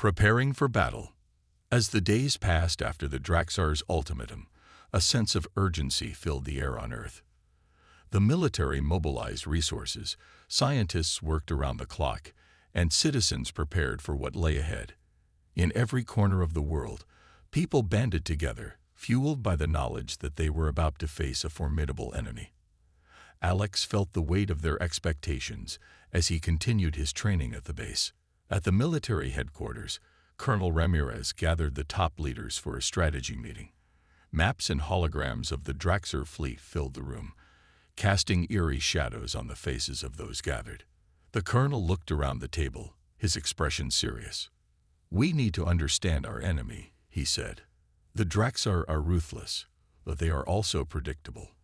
Preparing for battle. As the days passed after the Draxar's ultimatum, a sense of urgency filled the air on Earth. The military mobilized resources, scientists worked around the clock, and citizens prepared for what lay ahead. In every corner of the world, people banded together, fueled by the knowledge that they were about to face a formidable enemy. Alex felt the weight of their expectations as he continued his training at the base. At the military headquarters, Colonel Ramirez gathered the top leaders for a strategy meeting. Maps and holograms of the Draxar fleet filled the room, casting eerie shadows on the faces of those gathered. The colonel looked around the table, his expression serious. "We need to understand our enemy," he said. "The Draxar are ruthless, but they are also predictable.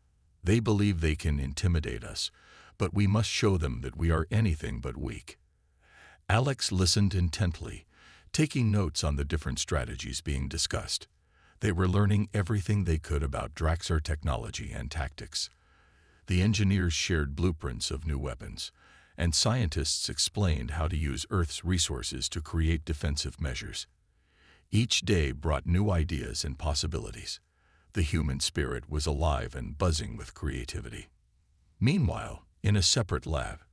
They believe they can intimidate us, but we must show them that we are anything but weak." Alex listened intently, taking notes on the different strategies being discussed. They were learning everything they could about Draxar technology and tactics. The engineers shared blueprints of new weapons, and scientists explained how to use Earth's resources to create defensive measures. Each day brought new ideas and possibilities. The human spirit was alive and buzzing with creativity. Meanwhile, in a separate lab,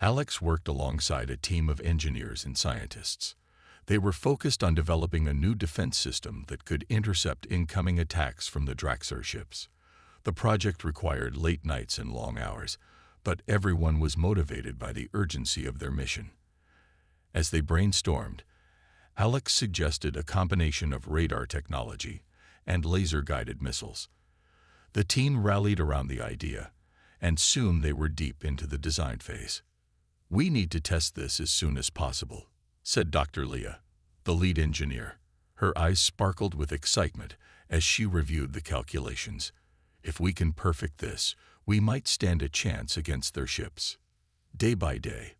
Alex worked alongside a team of engineers and scientists. They were focused on developing a new defense system that could intercept incoming attacks from the Draxar ships. The project required late nights and long hours, but everyone was motivated by the urgency of their mission. As they brainstormed, Alex suggested a combination of radar technology and laser-guided missiles. The team rallied around the idea, and soon they were deep into the design phase. "We need to test this as soon as possible," said Dr. Leah, the lead engineer. Her eyes sparkled with excitement as she reviewed the calculations. "If we can perfect this, we might stand a chance against their ships." Day by day,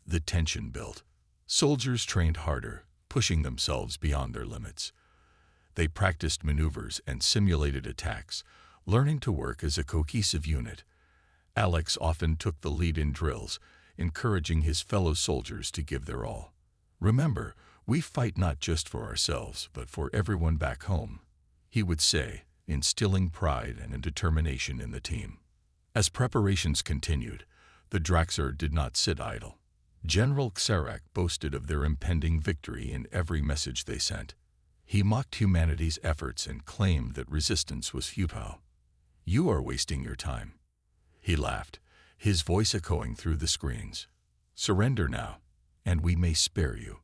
the tension built. Soldiers trained harder, pushing themselves beyond their limits. They practiced maneuvers and simulated attacks, learning to work as a cohesive unit. Alex often took the lead in drills, encouraging his fellow soldiers to give their all. "Remember, we fight not just for ourselves, but for everyone back home," he would say, instilling pride and determination in the team. As preparations continued, the Draxar did not sit idle. General Xerac boasted of their impending victory in every message they sent. He mocked humanity's efforts and claimed that resistance was futile. "You are wasting your time," he laughed, his voice echoing through the screens. "Surrender now, and we may spare you."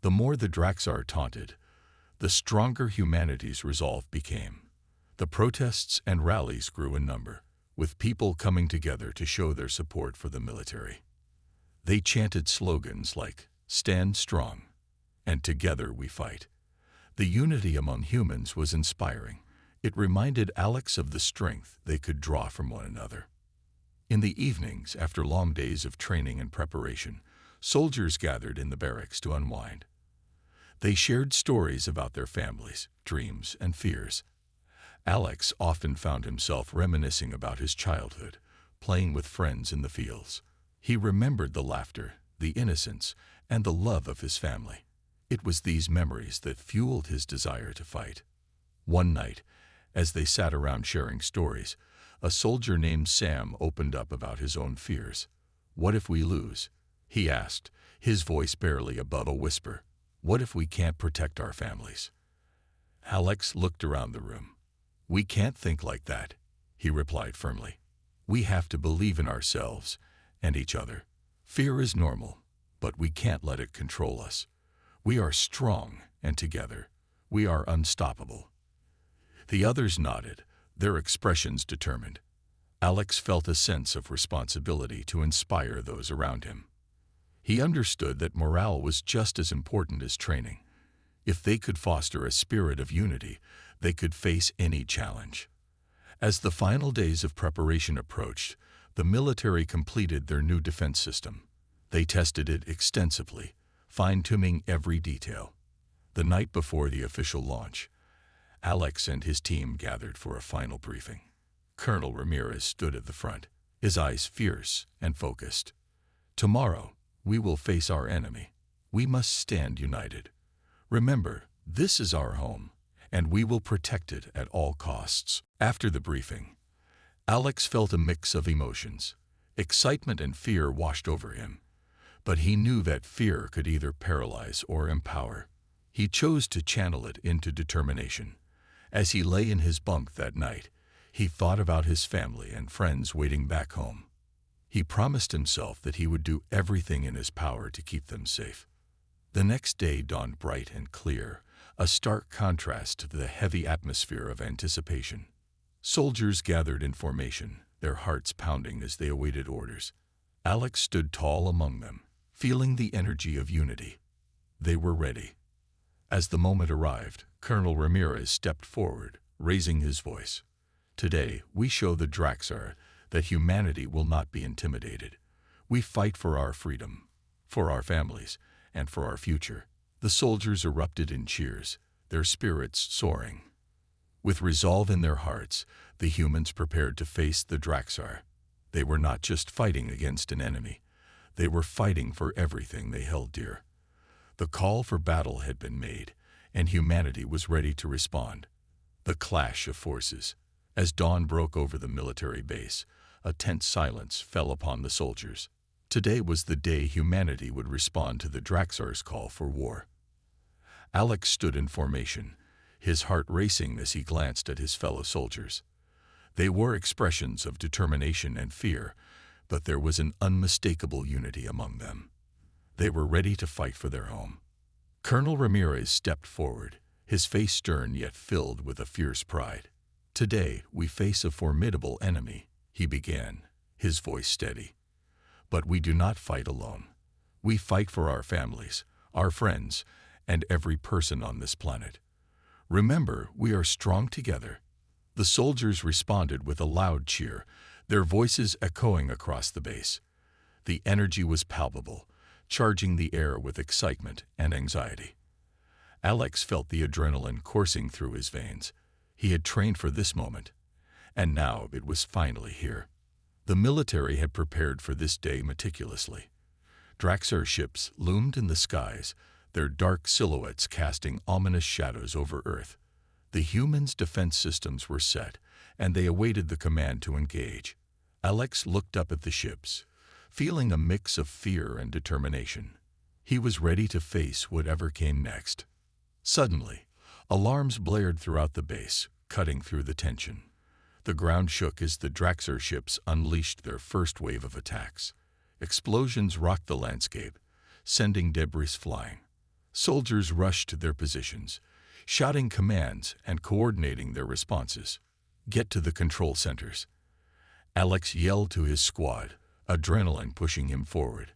The more the Draxar taunted, the stronger humanity's resolve became. The protests and rallies grew in number, with people coming together to show their support for the military. They chanted slogans like, "Stand strong," and "Together we fight." The unity among humans was inspiring. It reminded Alex of the strength they could draw from one another. In the evenings, after long days of training and preparation, soldiers gathered in the barracks to unwind. They shared stories about their families, dreams, and fears. Alex often found himself reminiscing about his childhood, playing with friends in the fields. He remembered the laughter, the innocence, and the love of his family. It was these memories that fueled his desire to fight. One night, as they sat around sharing stories, a soldier named Sam opened up about his own fears. "What if we lose?" he asked, his voice barely above a whisper. "What if we can't protect our families?" Alex looked around the room. "We can't think like that," he replied firmly. "We have to believe in ourselves and each other. Fear is normal, but we can't let it control us. We are strong, and together, we are unstoppable." The others nodded, their expressions determined. Alex felt a sense of responsibility to inspire those around him. He understood that morale was just as important as training. If they could foster a spirit of unity, they could face any challenge. As the final days of preparation approached, the military completed their new defense system. They tested it extensively, fine-tuning every detail. The night before the official launch, Alex and his team gathered for a final briefing. Colonel Ramirez stood at the front, his eyes fierce and focused. "Tomorrow, we will face our enemy, We must stand united. Remember, this is our home, and we will protect it at all costs. After the briefing, Alex felt a mix of emotions. Excitement and fear washed over him, but he knew that fear could either paralyze or empower. He chose to channel it into determination. As he lay in his bunk that night, he thought about his family and friends waiting back home. He promised himself that he would do everything in his power to keep them safe. The next day dawned bright and clear, a stark contrast to the heavy atmosphere of anticipation. Soldiers gathered in formation, their hearts pounding as they awaited orders. Alex stood tall among them, feeling the energy of unity. They were ready. As the moment arrived, Colonel Ramirez stepped forward, raising his voice. Today, we show the Draxar that humanity will not be intimidated. We fight for our freedom, for our families, and for our future. The soldiers erupted in cheers, their spirits soaring. With resolve in their hearts, the humans prepared to face the Draxar. They were not just fighting against an enemy. They were fighting for everything they held dear. The call for battle had been made, and humanity was ready to respond. The clash of forces. As dawn broke over the military base, a tense silence fell upon the soldiers. Today was the day humanity would respond to the Draxar's call for war. Alex stood in formation, his heart racing as he glanced at his fellow soldiers. They wore expressions of determination and fear, but there was an unmistakable unity among them. They were ready to fight for their home. Colonel Ramirez stepped forward, his face stern yet filled with a fierce pride. Today, we face a formidable enemy, he began, his voice steady. But we do not fight alone. We fight for our families, our friends, and every person on this planet. Remember, we are strong together. The soldiers responded with a loud cheer, their voices echoing across the base. The energy was palpable, charging the air with excitement and anxiety. Alex felt the adrenaline coursing through his veins. He had trained for this moment, and now it was finally here. The military had prepared for this day meticulously. Draxar ships loomed in the skies, their dark silhouettes casting ominous shadows over Earth. The humans' defense systems were set, and they awaited the command to engage. Alex looked up at the ships, feeling a mix of fear and determination. He was ready to face whatever came next. Suddenly, alarms blared throughout the base, cutting through the tension. The ground shook as the Draxar ships unleashed their first wave of attacks. Explosions rocked the landscape, sending debris flying. Soldiers rushed to their positions, shouting commands and coordinating their responses. "Get to the control centers." Alex yelled to his squad, adrenaline pushing him forward.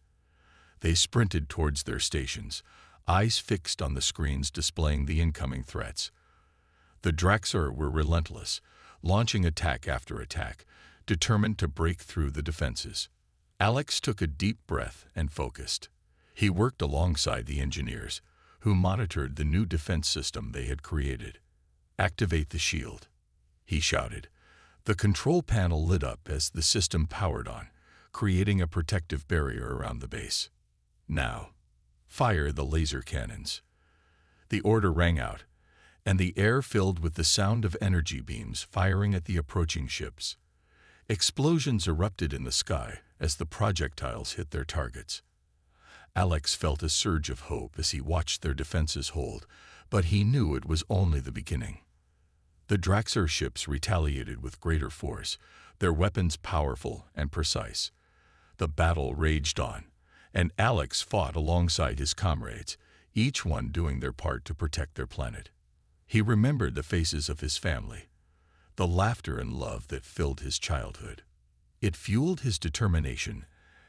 They sprinted towards their stations, eyes fixed on the screens displaying the incoming threats. The Draxar were relentless, launching attack after attack, determined to break through the defenses. Alex took a deep breath and focused. He worked alongside the engineers, who monitored the new defense system they had created. "Activate the shield," he shouted. The control panel lit up as the system powered on, creating a protective barrier around the base. "Now, fire the laser cannons." The order rang out, and the air filled with the sound of energy beams firing at the approaching ships. Explosions erupted in the sky as the projectiles hit their targets. Alex felt a surge of hope as he watched their defenses hold, but he knew it was only the beginning. The Draxar ships retaliated with greater force, their weapons powerful and precise. The battle raged on, and Alex fought alongside his comrades, each one doing their part to protect their planet. He remembered the faces of his family, the laughter and love that filled his childhood. It fueled his determination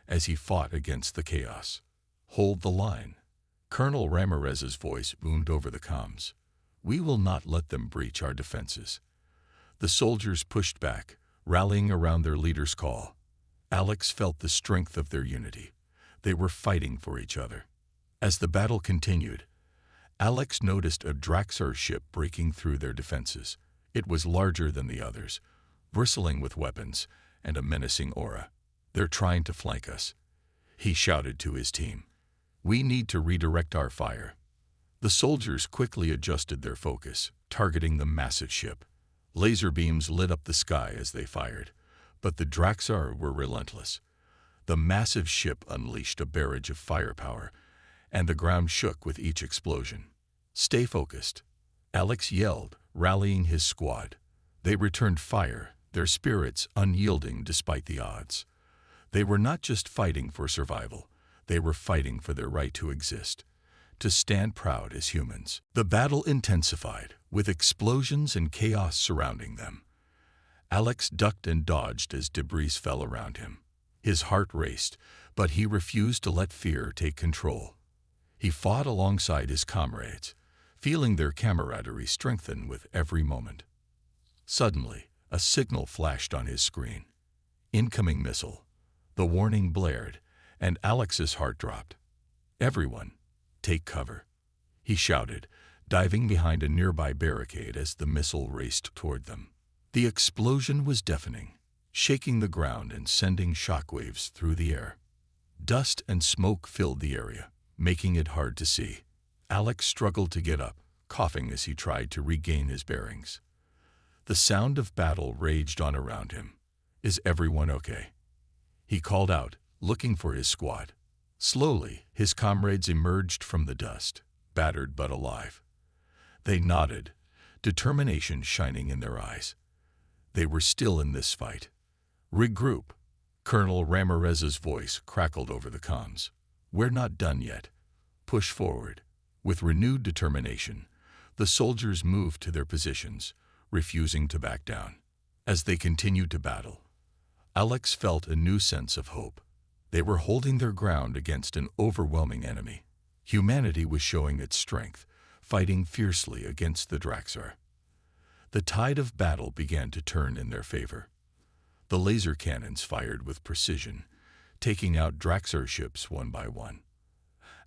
as he fought against the chaos. "Hold the line." Colonel Ramirez's voice boomed over the comms. "We will not let them breach our defenses." The soldiers pushed back, rallying around their leader's call. Alex felt the strength of their unity. They were fighting for each other. As the battle continued, Alex noticed a Draxar ship breaking through their defenses. It was larger than the others, bristling with weapons and a menacing aura. "They're trying to flank us," he shouted to his team. We need to redirect our fire. The soldiers quickly adjusted their focus, targeting the massive ship. Laser beams lit up the sky as they fired, but the Draxar were relentless. The massive ship unleashed a barrage of firepower, and the ground shook with each explosion. "Stay focused," Alex yelled, rallying his squad. They returned fire, their spirits unyielding despite the odds. They were not just fighting for survival, they were fighting for their right to exist, to stand proud as humans. The battle intensified, with explosions and chaos surrounding them. Alex ducked and dodged as debris fell around him. His heart raced, but he refused to let fear take control. He fought alongside his comrades, feeling their camaraderie strengthen with every moment. Suddenly, a signal flashed on his screen. "Incoming missile." The warning blared, and Alex's heart dropped. "Everyone, take cover," he shouted, diving behind a nearby barricade as the missile raced toward them. The explosion was deafening, shaking the ground and sending shockwaves through the air. Dust and smoke filled the area, making it hard to see. Alex struggled to get up, coughing as he tried to regain his bearings. The sound of battle raged on around him. "Is everyone okay?" He called out, looking for his squad. Slowly, his comrades emerged from the dust, battered but alive. They nodded, determination shining in their eyes. They were still in this fight. "Regroup," Colonel Ramirez's voice crackled over the comms. "We're not done yet. Push forward." With renewed determination, the soldiers moved to their positions, refusing to back down. As they continued to battle, Alex felt a new sense of hope. They were holding their ground against an overwhelming enemy. Humanity was showing its strength, fighting fiercely against the Draxar. The tide of battle began to turn in their favor. The laser cannons fired with precision, taking out Draxar ships one by one.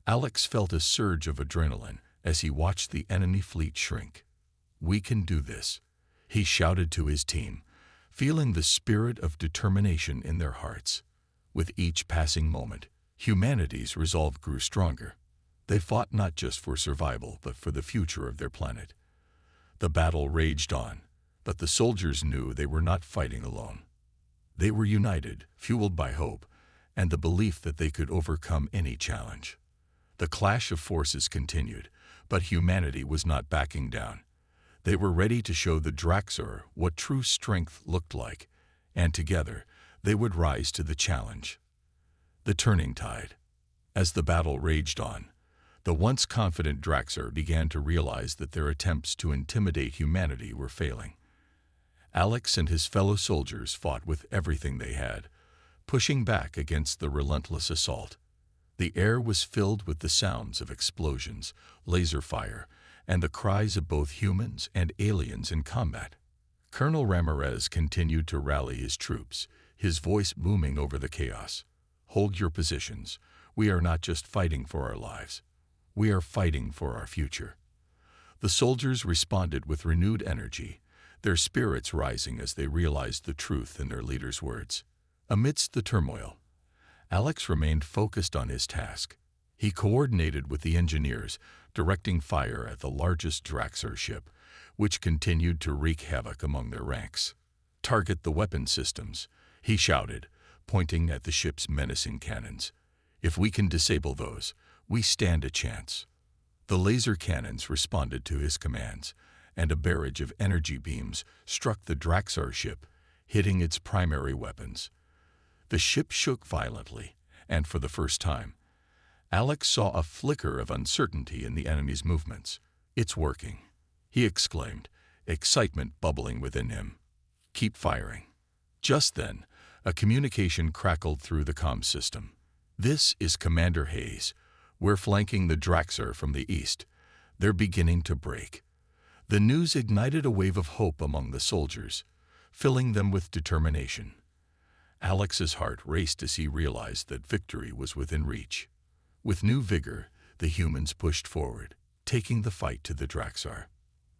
Alex felt a surge of adrenaline as he watched the enemy fleet shrink. "We can do this," he shouted to his team, feeling the spirit of determination in their hearts. With each passing moment, humanity's resolve grew stronger. They fought not just for survival, but for the future of their planet. The battle raged on, but the soldiers knew they were not fighting alone. They were united, fueled by hope, and the belief that they could overcome any challenge. The clash of forces continued, but humanity was not backing down. They were ready to show the Draxar what true strength looked like, and together they would rise to the challenge. The turning tide. As the battle raged on, the once confident Draxar began to realize that their attempts to intimidate humanity were failing. Alex and his fellow soldiers fought with everything they had, pushing back against the relentless assault. The air was filled with the sounds of explosions, laser fire, and the cries of both humans and aliens in combat. Colonel Ramirez continued to rally his troops, his voice booming over the chaos. "Hold your positions. We are not just fighting for our lives. We are fighting for our future." The soldiers responded with renewed energy, their spirits rising as they realized the truth in their leader's words. Amidst the turmoil, Alex remained focused on his task. He coordinated with the engineers, directing fire at the largest Draxar ship, which continued to wreak havoc among their ranks. "Target the weapon systems," he shouted, pointing at the ship's menacing cannons. "If we can disable those, we stand a chance." The laser cannons responded to his commands, and a barrage of energy beams struck the Draxar ship, hitting its primary weapons. The ship shook violently, and for the first time, Alex saw a flicker of uncertainty in the enemy's movements. "It's working," he exclaimed, excitement bubbling within him. "Keep firing." Just then, a communication crackled through the comm system. "This is Commander Hayes. We're flanking the Draxar from the east. They're beginning to break." The news ignited a wave of hope among the soldiers, filling them with determination. Alex's heart raced as he realized that victory was within reach. With new vigor, the humans pushed forward, taking the fight to the Draxar.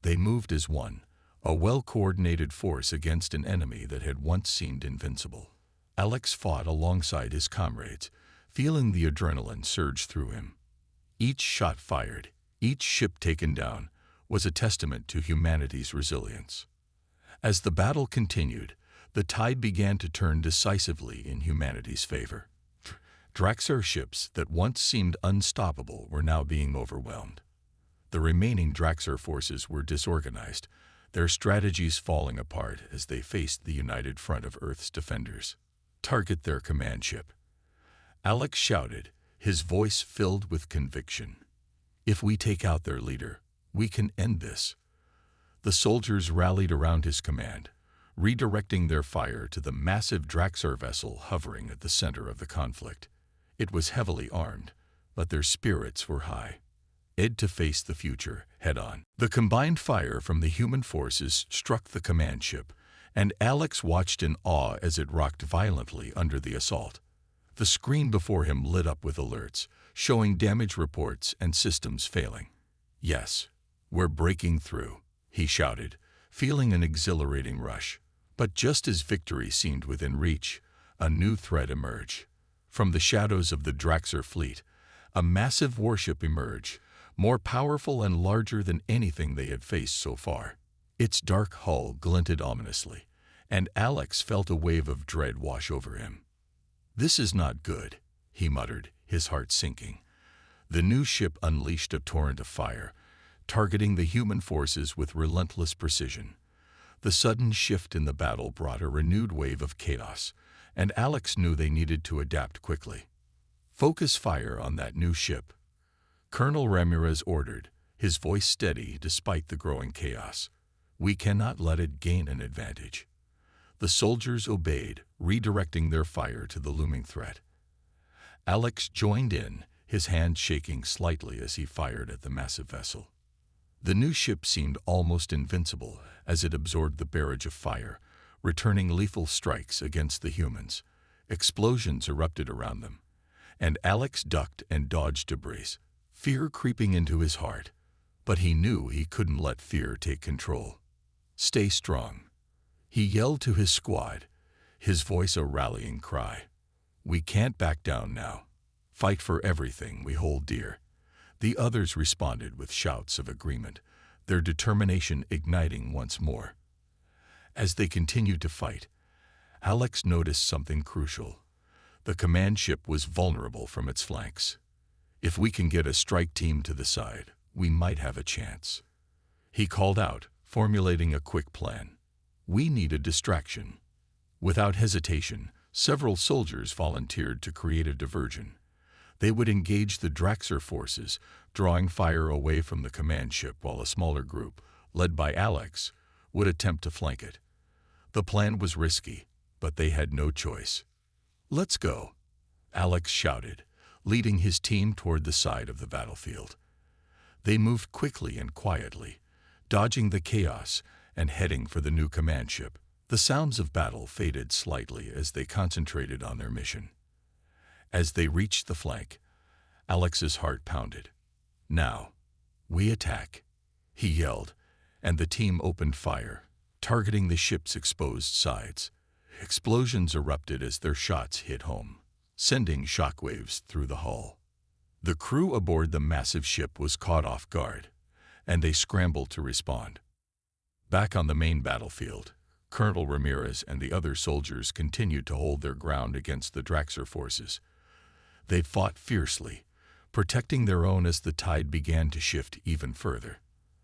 They moved as one, a well-coordinated force against an enemy that had once seemed invincible. Alex fought alongside his comrades, feeling the adrenaline surge through him. Each shot fired, each ship taken down, was a testament to humanity's resilience. As the battle continued, the tide began to turn decisively in humanity's favor. Draxar ships that once seemed unstoppable were now being overwhelmed. The remaining Draxar forces were disorganized, their strategies falling apart as they faced the united front of Earth's defenders. "Target their command ship," Alex shouted, his voice filled with conviction. "If we take out their leader, we can end this." The soldiers rallied around his command, redirecting their fire to the massive Draxar vessel hovering at the center of the conflict. It was heavily armed, but their spirits were high. To face the future head-on. The combined fire from the human forces struck the command ship, and Alex watched in awe as it rocked violently under the assault. The screen before him lit up with alerts, showing damage reports and systems failing. "Yes, we're breaking through," he shouted, feeling an exhilarating rush. But just as victory seemed within reach, a new threat emerged. From the shadows of the Draxar fleet, a massive warship emerged, more powerful and larger than anything they had faced so far. Its dark hull glinted ominously, and Alex felt a wave of dread wash over him. "This is not good," he muttered, his heart sinking. The new ship unleashed a torrent of fire, targeting the human forces with relentless precision. The sudden shift in the battle brought a renewed wave of chaos, and Alex knew they needed to adapt quickly. "Focus fire on that new ship," Colonel Ramirez ordered, his voice steady despite the growing chaos. "We cannot let it gain an advantage." The soldiers obeyed, redirecting their fire to the looming threat. Alex joined in, his hand shaking slightly as he fired at the massive vessel. The new ship seemed almost invincible as it absorbed the barrage of fire, returning lethal strikes against the humans. Explosions erupted around them, and Alex ducked and dodged debris, fear creeping into his heart. But he knew he couldn't let fear take control. "Stay strong," he yelled to his squad, his voice a rallying cry. "We can't back down now. Fight for everything we hold dear." The others responded with shouts of agreement, their determination igniting once more. As they continued to fight, Alex noticed something crucial. The command ship was vulnerable from its flanks. "If we can get a strike team to the side, we might have a chance," he called out, formulating a quick plan. "We need a distraction." Without hesitation, several soldiers volunteered to create a diversion. They would engage the Draxar forces, drawing fire away from the command ship while a smaller group, led by Alex, would attempt to flank it. The plan was risky, but they had no choice. "Let's go," Alex shouted, leading his team toward the side of the battlefield. They moved quickly and quietly, dodging the chaos and heading for the new command ship. The sounds of battle faded slightly as they concentrated on their mission. As they reached the flank, Alex's heart pounded. "Now, we attack," he yelled, and the team opened fire, targeting the ship's exposed sides. Explosions erupted as their shots hit home, sending shockwaves through the hull. The crew aboard the massive ship was caught off guard, and they scrambled to respond. Back on the main battlefield, Colonel Ramirez and the other soldiers continued to hold their ground against the Draxar forces. They fought fiercely, protecting their own as the tide began to shift even further.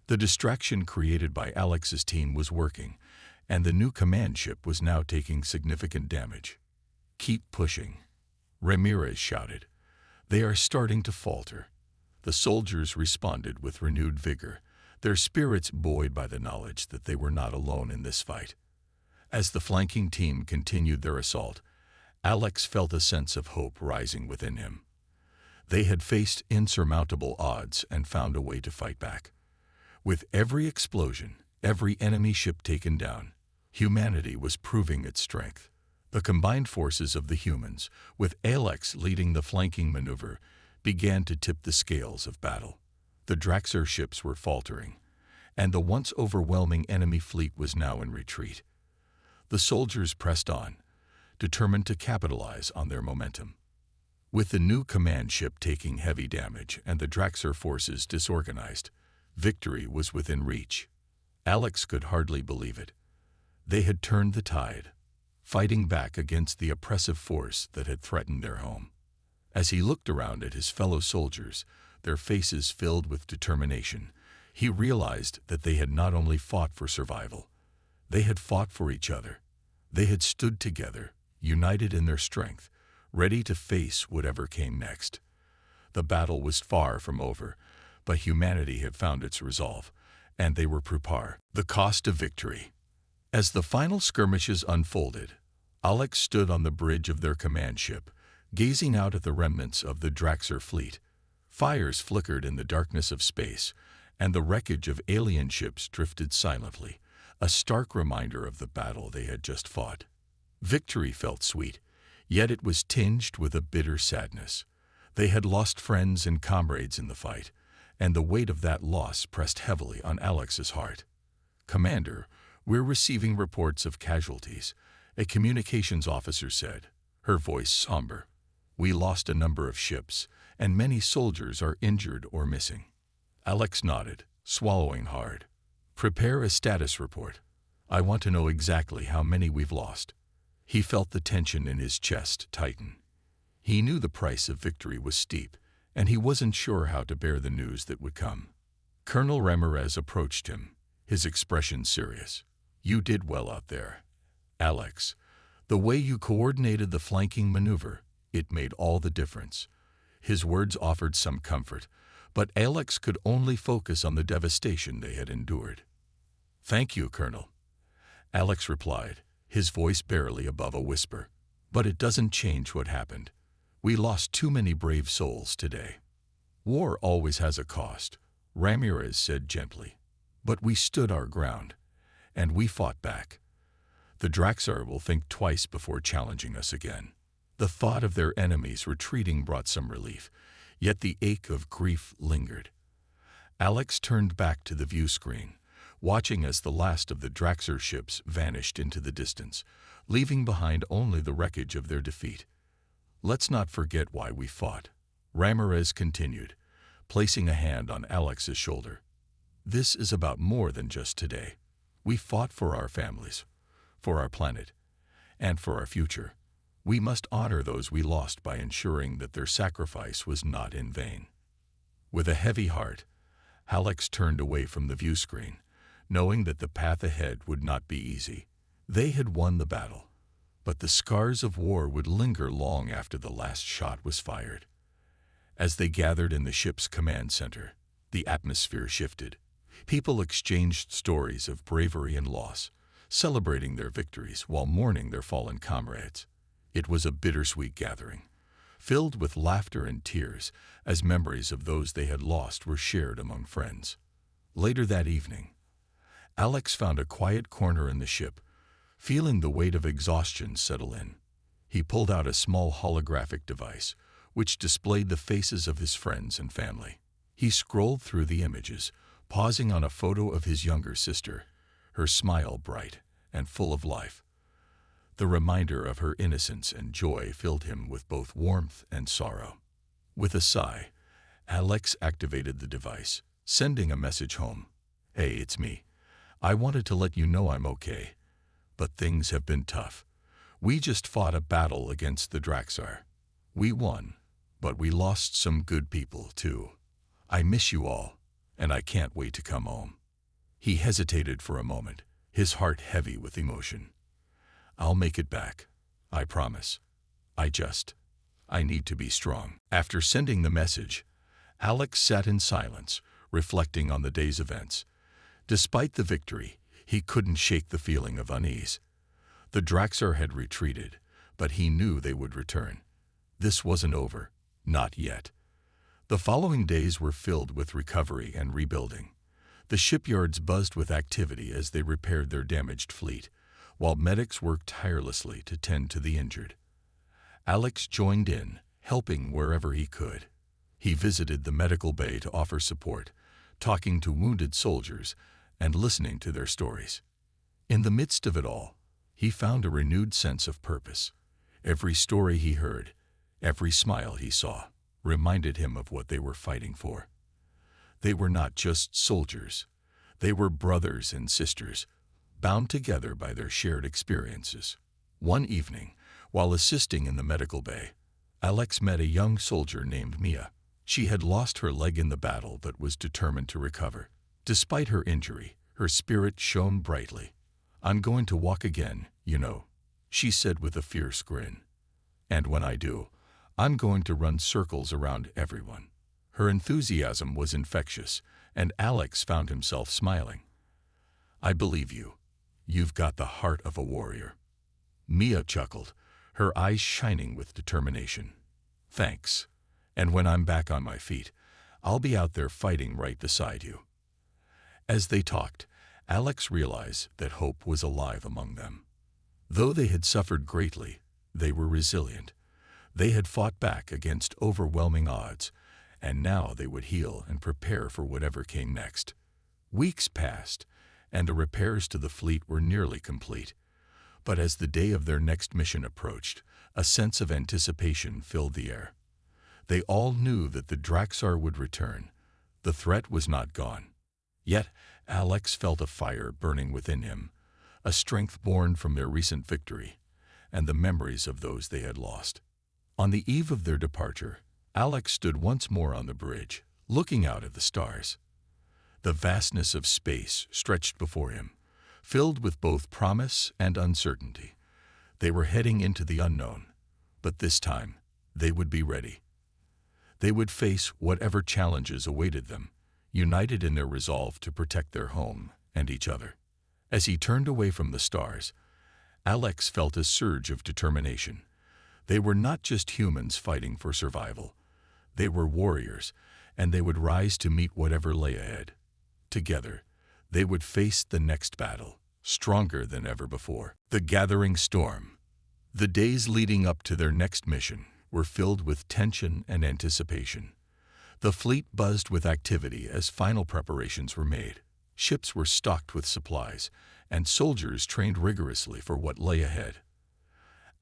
The distraction created by Alex's team was working, and the new command ship was now taking significant damage. "Keep pushing," Ramirez shouted. "They are starting to falter." The soldiers responded with renewed vigor, their spirits buoyed by the knowledge that they were not alone in this fight. As the flanking team continued their assault, Alex felt a sense of hope rising within him. They had faced insurmountable odds and found a way to fight back. With every explosion, every enemy ship taken down, humanity was proving its strength. The combined forces of the humans, with Alex leading the flanking maneuver, began to tip the scales of battle. The Draxar ships were faltering, and the once overwhelming enemy fleet was now in retreat. The soldiers pressed on, determined to capitalize on their momentum. With the new command ship taking heavy damage and the Draxar forces disorganized, victory was within reach. Alex could hardly believe it. They had turned the tide, fighting back against the oppressive force that had threatened their home. As he looked around at his fellow soldiers, their faces filled with determination, he realized that they had not only fought for survival, they had fought for each other. They had stood together, united in their strength, ready to face whatever came next. The battle was far from over, but humanity had found its resolve, and they were prepared. The cost of victory. As the final skirmishes unfolded, Alex stood on the bridge of their command ship, gazing out at the remnants of the Draxar fleet. Fires flickered in the darkness of space, and the wreckage of alien ships drifted silently, a stark reminder of the battle they had just fought. Victory felt sweet, yet it was tinged with a bitter sadness. They had lost friends and comrades in the fight, and the weight of that loss pressed heavily on Alex's heart. "Commander, we're receiving reports of casualties," a communications officer said, her voice somber. "We lost a number of ships, and many soldiers are injured or missing." Alex nodded, swallowing hard. "Prepare a status report. I want to know exactly how many we've lost." He felt the tension in his chest tighten. He knew the price of victory was steep, and he wasn't sure how to bear the news that would come. Colonel Ramirez approached him, his expression serious. "You did well out there, Alex. The way you coordinated the flanking maneuver, it made all the difference." His words offered some comfort, but Alex could only focus on the devastation they had endured. "Thank you, Colonel," Alex replied, his voice barely above a whisper. "But it doesn't change what happened. We lost too many brave souls today." "War always has a cost," Ramirez said gently. "But we stood our ground, and we fought back. The Draxar will think twice before challenging us again." The thought of their enemies retreating brought some relief, yet the ache of grief lingered. Alex turned back to the view screen, watching as the last of the Draxar ships vanished into the distance, leaving behind only the wreckage of their defeat. "Let's not forget why we fought," Ramirez continued, placing a hand on Alex's shoulder. "This is about more than just today. We fought for our families, for our planet, and for our future. We must honor those we lost by ensuring that their sacrifice was not in vain." With a heavy heart, Alex turned away from the view screen, knowing that the path ahead would not be easy. They had won the battle, but the scars of war would linger long after the last shot was fired. As they gathered in the ship's command center, the atmosphere shifted. People exchanged stories of bravery and loss, celebrating their victories while mourning their fallen comrades. It was a bittersweet gathering, filled with laughter and tears as memories of those they had lost were shared among friends. Later that evening, Alex found a quiet corner in the ship, feeling the weight of exhaustion settle in. He pulled out a small holographic device, which displayed the faces of his friends and family. He scrolled through the images, pausing on a photo of his younger sister, her smile bright and full of life. The reminder of her innocence and joy filled him with both warmth and sorrow. With a sigh, Alex activated the device, sending a message home. "Hey, it's me. I wanted to let you know I'm okay, but things have been tough. We just fought a battle against the Draxar. We won, but we lost some good people, too. I miss you all, and I can't wait to come home." He hesitated for a moment, his heart heavy with emotion. "I'll make it back, I promise. I need to be strong." After sending the message, Alex sat in silence, reflecting on the day's events. Despite the victory, he couldn't shake the feeling of unease. The Draxar had retreated, but he knew they would return. This wasn't over, not yet. The following days were filled with recovery and rebuilding. The shipyards buzzed with activity as they repaired their damaged fleet, while medics worked tirelessly to tend to the injured. Alex joined in, helping wherever he could. He visited the medical bay to offer support, talking to wounded soldiers and listening to their stories. In the midst of it all, he found a renewed sense of purpose. Every story he heard, Every smile he saw reminded him of what they were fighting for. They were not just soldiers. They were brothers and sisters, bound together by their shared experiences. One evening, while assisting in the medical bay, Alex met a young soldier named Mia. She had lost her leg in the battle but was determined to recover. Despite her injury, her spirit shone brightly. "I'm going to walk again, you know," she said with a fierce grin. "And when I do, I'm going to run circles around everyone." Her enthusiasm was infectious, and Alex found himself smiling. "I believe you. You've got the heart of a warrior." Mia chuckled, her eyes shining with determination. "Thanks. And when I'm back on my feet, I'll be out there fighting right beside you." As they talked, Alex realized that hope was alive among them. Though they had suffered greatly, they were resilient. They had fought back against overwhelming odds, and now they would heal and prepare for whatever came next. Weeks passed, and the repairs to the fleet were nearly complete. But as the day of their next mission approached, a sense of anticipation filled the air. They all knew that the Draxar would return. The threat was not gone. Yet Alex felt a fire burning within him, a strength born from their recent victory and the memories of those they had lost. On the eve of their departure, Alex stood once more on the bridge, looking out at the stars. The vastness of space stretched before him, filled with both promise and uncertainty. They were heading into the unknown, but this time they would be ready. They would face whatever challenges awaited them, united in their resolve to protect their home and each other. As he turned away from the stars, Alex felt a surge of determination. They were not just humans fighting for survival. They were warriors, and they would rise to meet whatever lay ahead. Together, they would face the next battle, stronger than ever before. The gathering storm. The days leading up to their next mission were filled with tension and anticipation. The fleet buzzed with activity as final preparations were made. Ships were stocked with supplies, and soldiers trained rigorously for what lay ahead.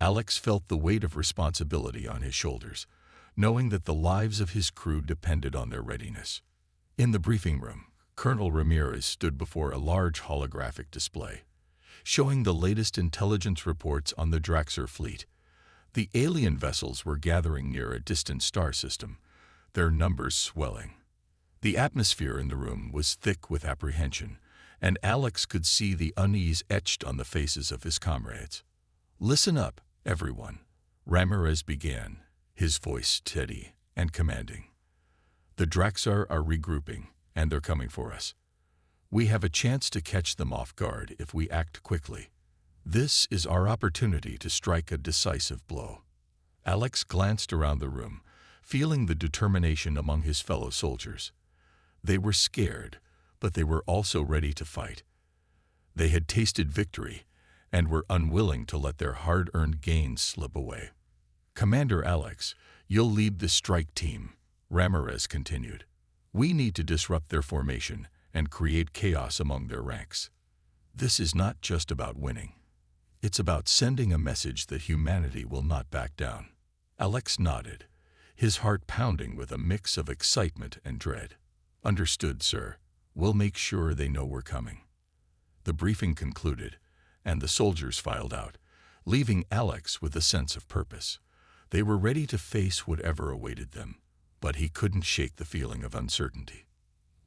Alex felt the weight of responsibility on his shoulders, knowing that the lives of his crew depended on their readiness. In the briefing room, Colonel Ramirez stood before a large holographic display, showing the latest intelligence reports on the Draxar fleet. The alien vessels were gathering near a distant star system, their numbers swelling. The atmosphere in the room was thick with apprehension, and Alex could see the unease etched on the faces of his comrades. "Listen up, everyone," Ramirez began, his voice steady and commanding. "The Draxar are regrouping, and they're coming for us. We have a chance to catch them off guard if we act quickly. This is our opportunity to strike a decisive blow." Alex glanced around the room, feeling the determination among his fellow soldiers. They were scared, but they were also ready to fight. They had tasted victory and were unwilling to let their hard-earned gains slip away. "Commander Alex, you'll lead the strike team," Ramirez continued. "We need to disrupt their formation and create chaos among their ranks. This is not just about winning. It's about sending a message that humanity will not back down." Alex nodded, his heart pounding with a mix of excitement and dread. "Understood, sir. We'll make sure they know we're coming." The briefing concluded, and the soldiers filed out, leaving Alex with a sense of purpose. They were ready to face whatever awaited them, but he couldn't shake the feeling of uncertainty.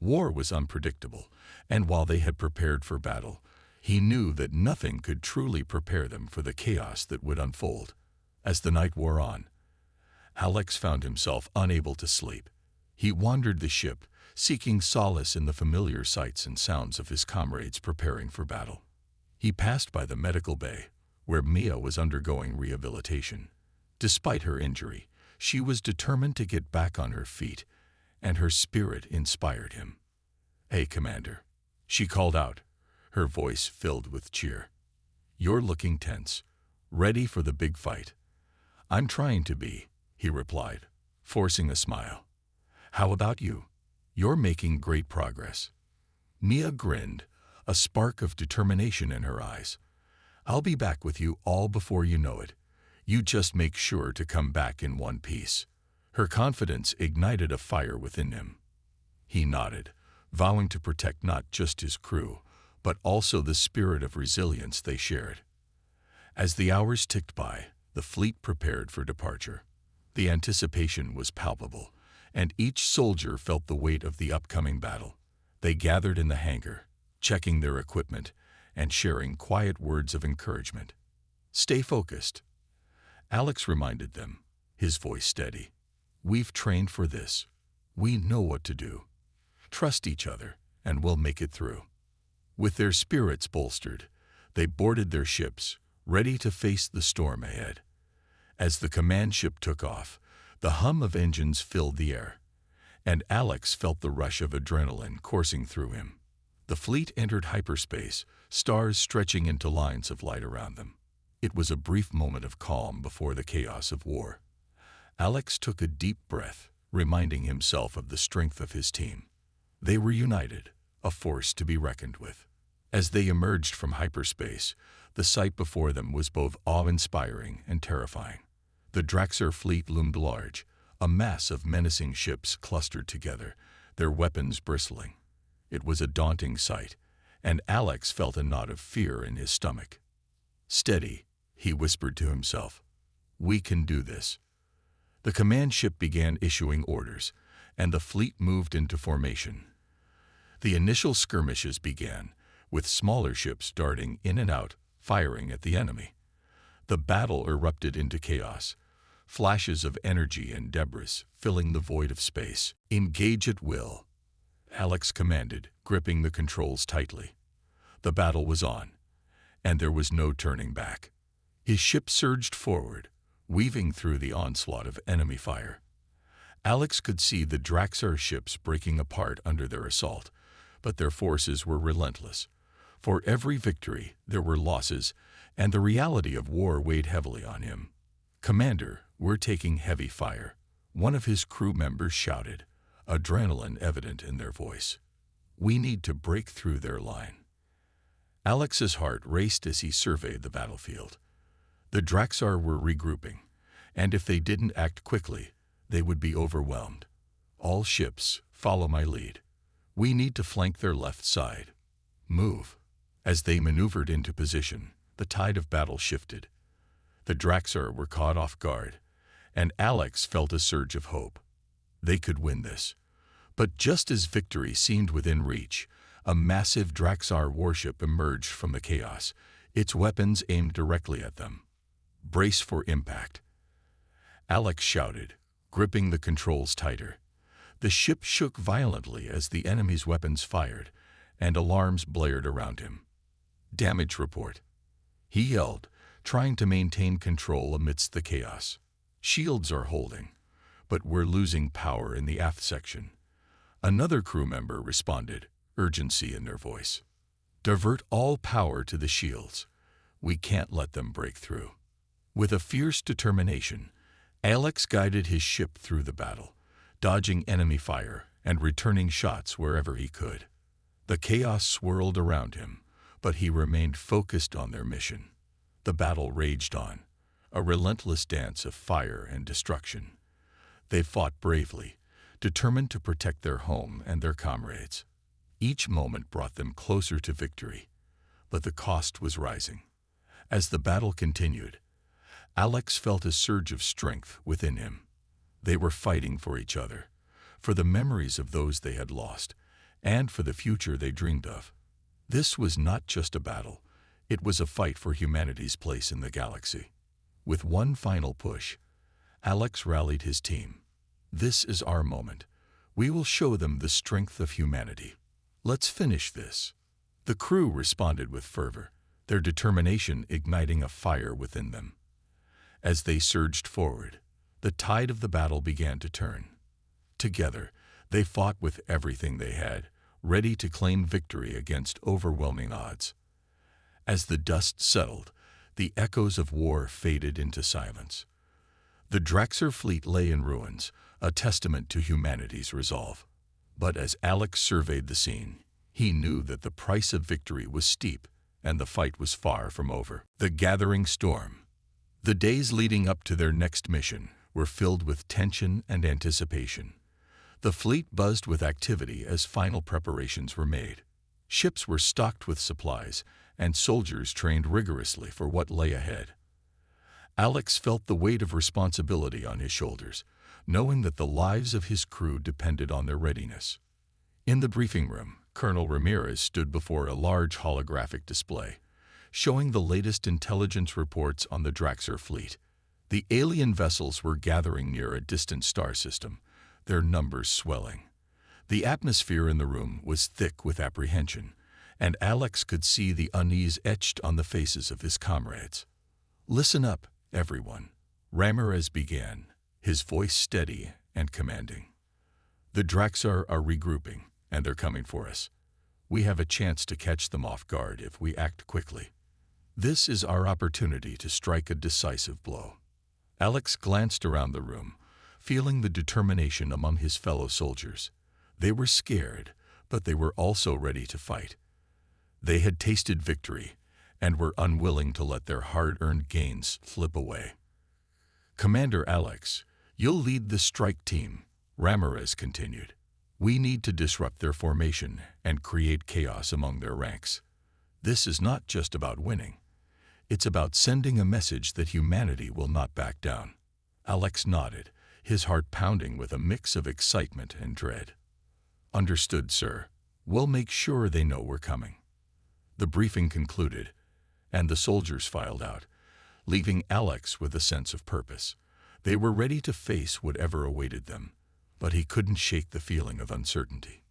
War was unpredictable, and while they had prepared for battle, he knew that nothing could truly prepare them for the chaos that would unfold. As the night wore on, Alex found himself unable to sleep. He wandered the ship, seeking solace in the familiar sights and sounds of his comrades preparing for battle. He passed by the medical bay, where Mia was undergoing rehabilitation. Despite her injury, she was determined to get back on her feet, and her spirit inspired him. "Hey, Commander," she called out, her voice filled with cheer. "You're looking tense, ready for the big fight." "I'm trying to be," he replied, forcing a smile. "How about you? You're making great progress." Mia grinned, a spark of determination in her eyes. "I'll be back with you all before you know it. You just make sure to come back in one piece." Her confidence ignited a fire within him. He nodded, vowing to protect not just his crew, but also the spirit of resilience they shared. As the hours ticked by, the fleet prepared for departure. The anticipation was palpable, and each soldier felt the weight of the upcoming battle. They gathered in the hangar, checking their equipment and sharing quiet words of encouragement. "Stay focused," Alex reminded them, his voice steady. "We've trained for this. We know what to do. Trust each other, and we'll make it through." With their spirits bolstered, they boarded their ships, ready to face the storm ahead. As the command ship took off, the hum of engines filled the air, and Alex felt the rush of adrenaline coursing through him. The fleet entered hyperspace, stars stretching into lines of light around them. It was a brief moment of calm before the chaos of war. Alex took a deep breath, reminding himself of the strength of his team. They were united, a force to be reckoned with. As they emerged from hyperspace, the sight before them was both awe-inspiring and terrifying. The Draxar fleet loomed large, a mass of menacing ships clustered together, their weapons bristling. It was a daunting sight, and Alex felt a knot of fear in his stomach. "Steady," he whispered to himself. "We can do this." The command ship began issuing orders, and the fleet moved into formation. The initial skirmishes began, with smaller ships darting in and out, firing at the enemy. The battle erupted into chaos, flashes of energy and debris filling the void of space. "Engage at will," Alex commanded, gripping the controls tightly. The battle was on, and there was no turning back. His ship surged forward, weaving through the onslaught of enemy fire. Alex could see the Draxar ships breaking apart under their assault, but their forces were relentless. For every victory, there were losses, and the reality of war weighed heavily on him. "Commander, we're taking heavy fire," one of his crew members shouted, adrenaline evident in their voice. "We need to break through their line." Alex's heart raced as he surveyed the battlefield. The Draxar were regrouping, and if they didn't act quickly, they would be overwhelmed. "All ships, follow my lead. We need to flank their left side. Move." As they maneuvered into position, the tide of battle shifted. The Draxar were caught off guard, and Alex felt a surge of hope. They could win this. But just as victory seemed within reach, a massive Draxar warship emerged from the chaos, its weapons aimed directly at them. "Brace for impact," Alex shouted, gripping the controls tighter. The ship shook violently as the enemy's weapons fired, and alarms blared around him. "Damage report," he yelled, trying to maintain control amidst the chaos. "Shields are holding, but we're losing power in the aft section." Another crew member responded, urgency in their voice. "Divert all power to the shields. We can't let them break through." With a fierce determination, Alex guided his ship through the battle, dodging enemy fire and returning shots wherever he could. The chaos swirled around him, but he remained focused on their mission. The battle raged on, a relentless dance of fire and destruction. They fought bravely, determined to protect their home and their comrades. Each moment brought them closer to victory, but the cost was rising. As the battle continued, Alex felt a surge of strength within him. They were fighting for each other, for the memories of those they had lost, and for the future they dreamed of. This was not just a battle, it was a fight for humanity's place in the galaxy. With one final push, Alex rallied his team. "This is our moment. We will show them the strength of humanity. Let's finish this." The crew responded with fervor, their determination igniting a fire within them. As they surged forward, the tide of the battle began to turn. Together, they fought with everything they had, ready to claim victory against overwhelming odds. As the dust settled, the echoes of war faded into silence. The Draxar fleet lay in ruins, a testament to humanity's resolve. But as Alex surveyed the scene, he knew that the price of victory was steep and the fight was far from over. The gathering storm. The days leading up to their next mission were filled with tension and anticipation. The fleet buzzed with activity as final preparations were made. Ships were stocked with supplies, and soldiers trained rigorously for what lay ahead. Alex felt the weight of responsibility on his shoulders, knowing that the lives of his crew depended on their readiness. In the briefing room, Colonel Ramirez stood before a large holographic display, showing the latest intelligence reports on the Draxar fleet. The alien vessels were gathering near a distant star system, their numbers swelling. The atmosphere in the room was thick with apprehension, and Alex could see the unease etched on the faces of his comrades. "Listen up, everyone," Ramirez began, his voice steady and commanding. "The Draxar are regrouping, and they're coming for us. We have a chance to catch them off guard if we act quickly. This is our opportunity to strike a decisive blow." Alex glanced around the room, feeling the determination among his fellow soldiers. They were scared, but they were also ready to fight. They had tasted victory and were unwilling to let their hard-earned gains slip away. "Commander Alex, you'll lead the strike team," Ramirez continued. "We need to disrupt their formation and create chaos among their ranks. This is not just about winning. It's about sending a message that humanity will not back down." Alex nodded, his heart pounding with a mix of excitement and dread. "Understood, sir. We'll make sure they know we're coming." The briefing concluded, and the soldiers filed out, leaving Alex with a sense of purpose. They were ready to face whatever awaited them, but he couldn't shake the feeling of uncertainty.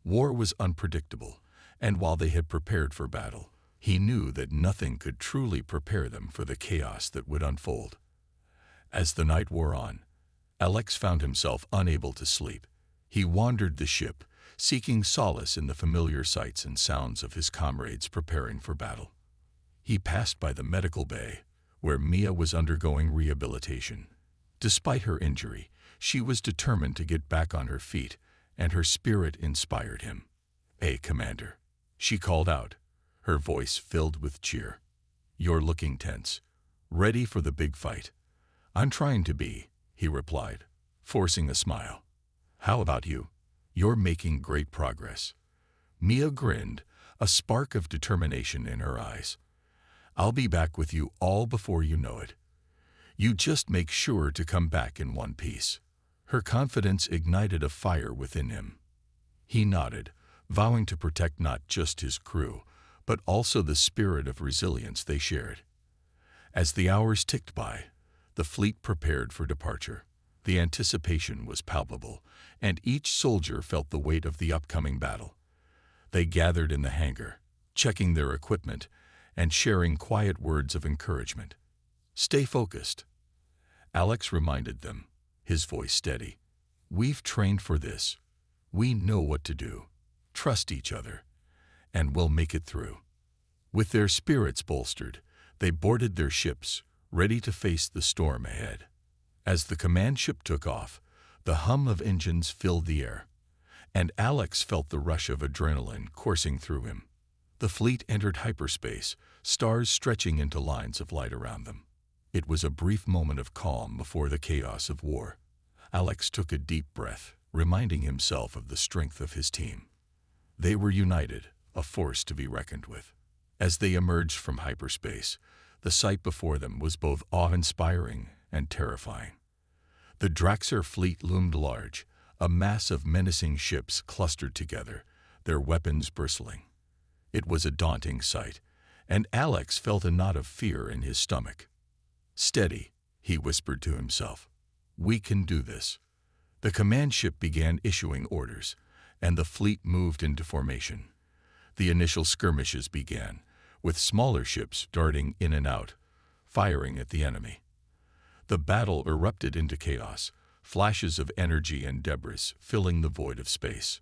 War was unpredictable, and while they had prepared for battle, he knew that nothing could truly prepare them for the chaos that would unfold. As the night wore on, Alex found himself unable to sleep. He wandered the ship, seeking solace in the familiar sights and sounds of his comrades preparing for battle. He passed by the medical bay, where Mia was undergoing rehabilitation. Despite her injury, she was determined to get back on her feet, and her spirit inspired him. "Hey, Commander," she called out, her voice filled with cheer. "You're looking tense. Ready for the big fight?" "I'm trying to be," he replied, forcing a smile. "How about you? You're making great progress." Mia grinned, a spark of determination in her eyes. "I'll be back with you all before you know it. You just make sure to come back in one piece." Her confidence ignited a fire within him. He nodded, vowing to protect not just his crew, but also the spirit of resilience they shared. As the hours ticked by, the fleet prepared for departure. The anticipation was palpable, and each soldier felt the weight of the upcoming battle. They gathered in the hangar, checking their equipment and sharing quiet words of encouragement. "Stay focused," Alex reminded them, his voice steady. "We've trained for this. We know what to do. Trust each other, and we'll make it through." With their spirits bolstered, they boarded their ships, ready to face the storm ahead. As the command ship took off, the hum of engines filled the air, and Alex felt the rush of adrenaline coursing through him. The fleet entered hyperspace, stars stretching into lines of light around them. It was a brief moment of calm before the chaos of war. Alex took a deep breath, reminding himself of the strength of his team. They were united, a force to be reckoned with. As they emerged from hyperspace, the sight before them was both awe-inspiring and terrifying. The Draxar fleet loomed large, a mass of menacing ships clustered together, their weapons bristling. It was a daunting sight, and Alex felt a knot of fear in his stomach. "Steady," he whispered to himself. "We can do this." The command ship began issuing orders, and the fleet moved into formation. The initial skirmishes began, with smaller ships darting in and out, firing at the enemy. The battle erupted into chaos, flashes of energy and debris filling the void of space.